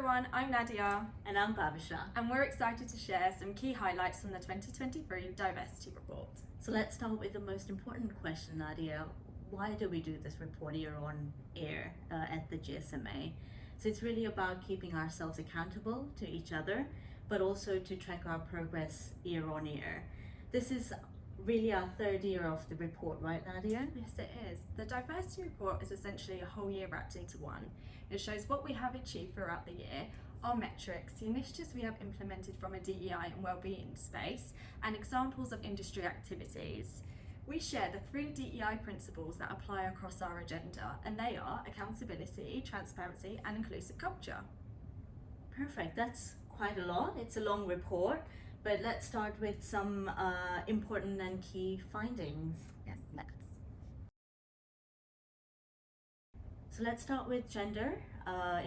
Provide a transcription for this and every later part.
everyone, I'm Nadia. And I'm Babisha. And we're excited to share some key highlights from the 2023 Diversity Report. So let's start with the most important question, Nadia. Why do we do this report year on year at the GSMA? So it's really about keeping ourselves accountable to each other, but also to track our progress year on year. This is really our third year of the report, right, Nadia? Yes, it is. The Diversity Report is essentially a whole year wrapped into one. It shows what we have achieved throughout the year, our metrics, the initiatives we have implemented from a DEI and wellbeing space, and examples of industry activities. We share the 3 DEI principles that apply across our agenda, and they are accountability, transparency, and inclusive culture. Perfect, that's quite a lot. It's a long report, but let's start with some important and key findings. Yes, let's. So let's start with gender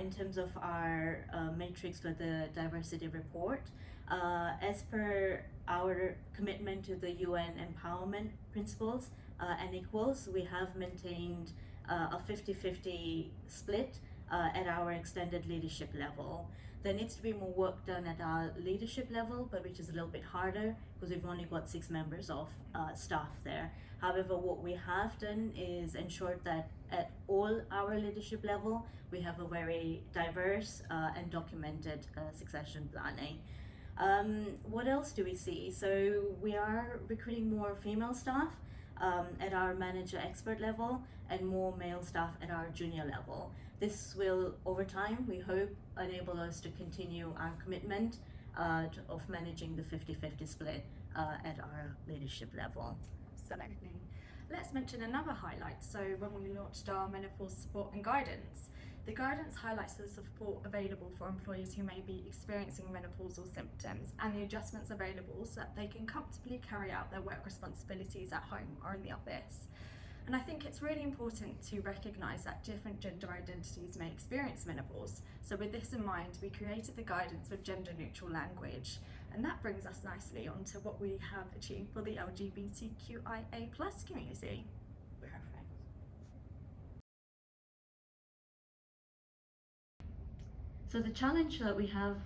in terms of our matrix for the diversity report. As per our commitment to the UN empowerment principles and equals, we have maintained a 50-50 split at our extended leadership level. There needs to be more work done at our leadership level, but which is a little bit harder because we've only got 6 members of staff there. However, what we have done is ensured that at all our leadership level, we have a very diverse and documented succession planning. What else do we see? So we are recruiting more female staff at our manager expert level and more male staff at our junior level. This will, over time, we hope, enable us to continue our commitment of managing the 50-50 split at our leadership level. Absolutely. Let's mention another highlight. So when we launched our menopause support and guidance, the guidance highlights the support available for employees who may be experiencing menopausal symptoms and the adjustments available so that they can comfortably carry out their work responsibilities at home or in the office. And I think it's really important to recognise that different gender identities may experience menopause. So with this in mind, we created the guidance with gender neutral language. And that brings us nicely on to what we have achieved for the LGBTQIA+ community. Perfect. So the challenge that we have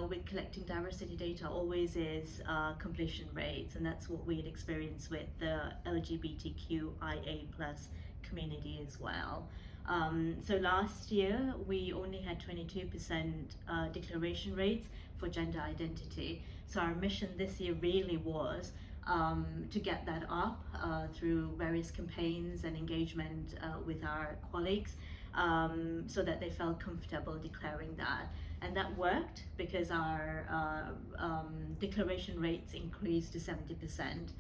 with collecting diversity data always is completion rates, and that's what we'd experienced with the LGBTQIA+ community as well. So last year we only had 22% declaration rates for gender identity. So our mission this year really was to get that up through various campaigns and engagement with our colleagues, so that they felt comfortable declaring that. And that worked because our declaration rates increased to 70%,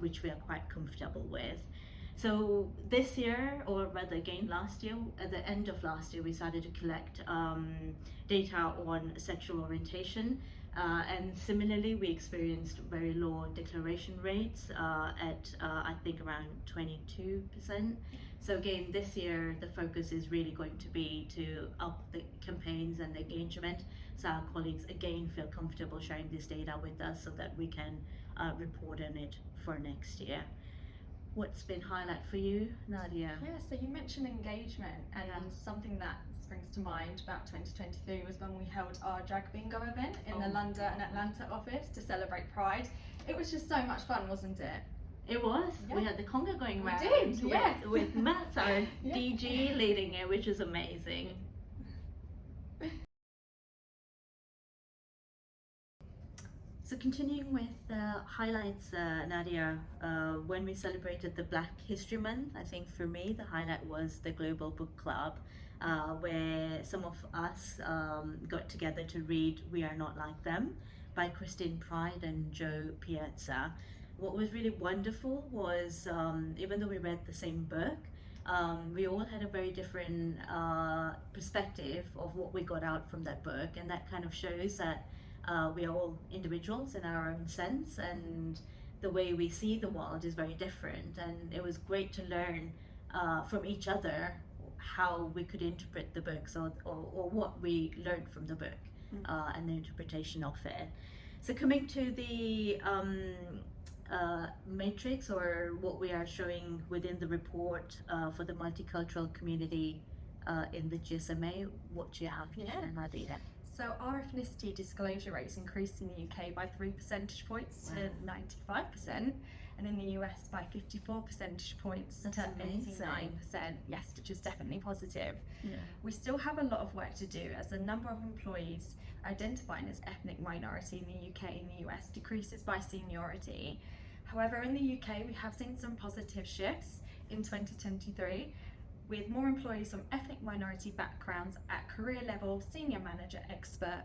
which we are quite comfortable with. So this year, or rather again last year, at the end of last year, we started to collect data on sexual orientation. And similarly, we experienced very low declaration rates at I think around 22%. So again, this year the focus is really going to be to up the campaigns and the engagement, so our colleagues again feel comfortable sharing this data with us so that we can report on it for next year. What's been highlight for you, Nadia? Yeah, so you mentioned engagement, and something that springs to mind about 2023 was when we held our drag bingo event in the London and Atlanta office to celebrate Pride. It was just so much fun, wasn't it? It was. Yeah. We had the conga going around. We did, yes. With Matt, our DG, leading it, which is amazing. So continuing with highlights, Nadia, when we celebrated the Black History Month, I think for me the highlight was the Global Book Club, where some of us got together to read We Are Not Like Them by Christine Pride and Joe Piazza. What was really wonderful was, even though we read the same book, we all had a very different perspective of what we got out from that book, and that kind of shows that we are all individuals in our own sense, and the way we see the world is very different. And it was great to learn from each other how we could interpret the books, or what we learned from the book, and the interpretation of it. So coming to the matrix, or what we are showing within the report for the multicultural community in the GSMA, what do you have to share, Nadia? So our ethnicity disclosure rates increased in the UK by 3 percentage points to 95%, and in the US by 54 percentage points That's to amazing. 89%. Yes, which is definitely positive. Yeah. We still have a lot of work to do as the number of employees identifying as ethnic minority in the UK and the US decreases by seniority. However, in the UK, we have seen some positive shifts in 2023, with more employees from ethnic minority backgrounds at career level, senior manager, expert,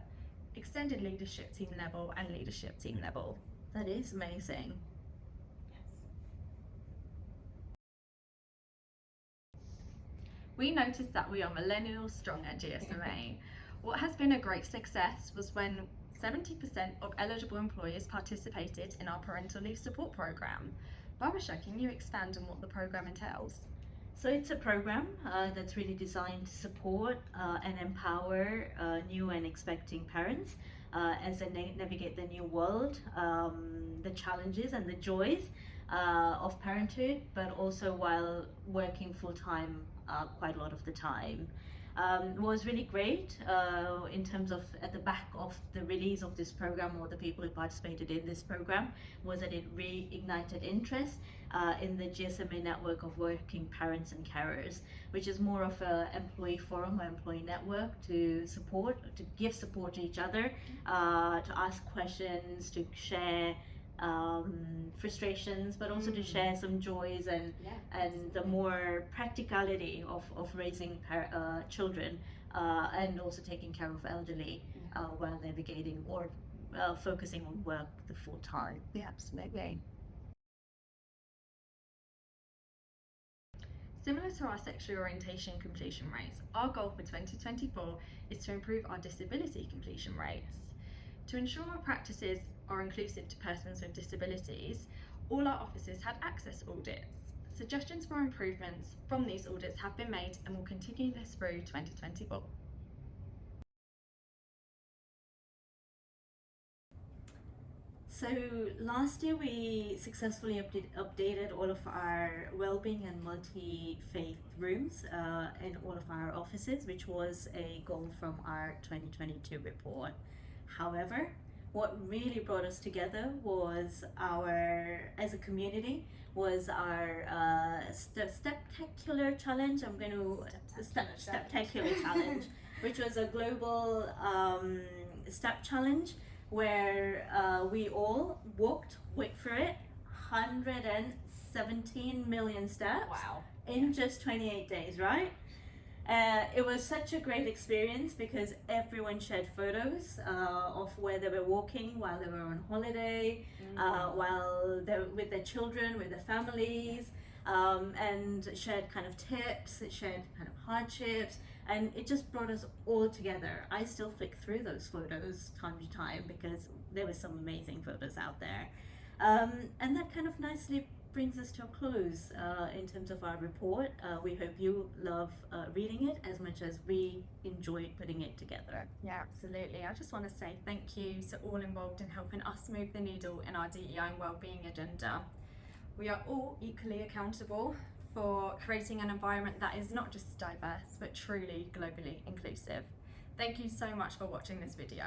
extended leadership team level, and leadership team level. That is amazing. We noticed that we are millennials strong at GSMA. What has been a great success was when 70% of eligible employers participated in our parental leave support program. Barbara, can you expand on what the program entails? So it's a program that's really designed to support and empower new and expecting parents as they navigate the new world, the challenges and the joys of parenthood, but also while working full time quite a lot of the time. Was really great in terms of at the back of the release of this program, or the people who participated in this program, was that it reignited interest in the GSMA network of working parents and carers, which is more of an employee forum or employee network to give support to each other, to ask questions, to share frustrations, but also to share some joys and the more practicality of raising children and also taking care of elderly while navigating or focusing on work the full time. Yeah, absolutely. Similar to our sexual orientation completion rates, our goal for 2024 is to improve our disability completion rates. To ensure our practices are inclusive to persons with disabilities, all our offices had access audits. Suggestions for improvements from these audits have been made and will continue this through 2024. So last year we successfully updated all of our well-being and multi-faith rooms in all of our offices, which was a goal from our 2022 report. However, what really brought us together was as a community, was our Spectacular challenge. Spectacular challenge, which was a global step challenge where we all walked, wait for it, 117 million steps. Wow. In just 28 days, right? It was such a great experience because everyone shared photos of where they were walking while they were on holiday, while they were with their children, with their families, and shared kind of tips, shared kind of hardships, and it just brought us all together. I still flick through those photos time to time because there were some amazing photos out there. And that kind of nicely brings us to a close in terms of our report. We hope you love reading it as much as we enjoyed putting it together. Yeah, absolutely. I just want to say thank you to all involved in helping us move the needle in our DEI and wellbeing agenda. We are all equally accountable for creating an environment that is not just diverse but truly globally inclusive. Thank you so much for watching this video.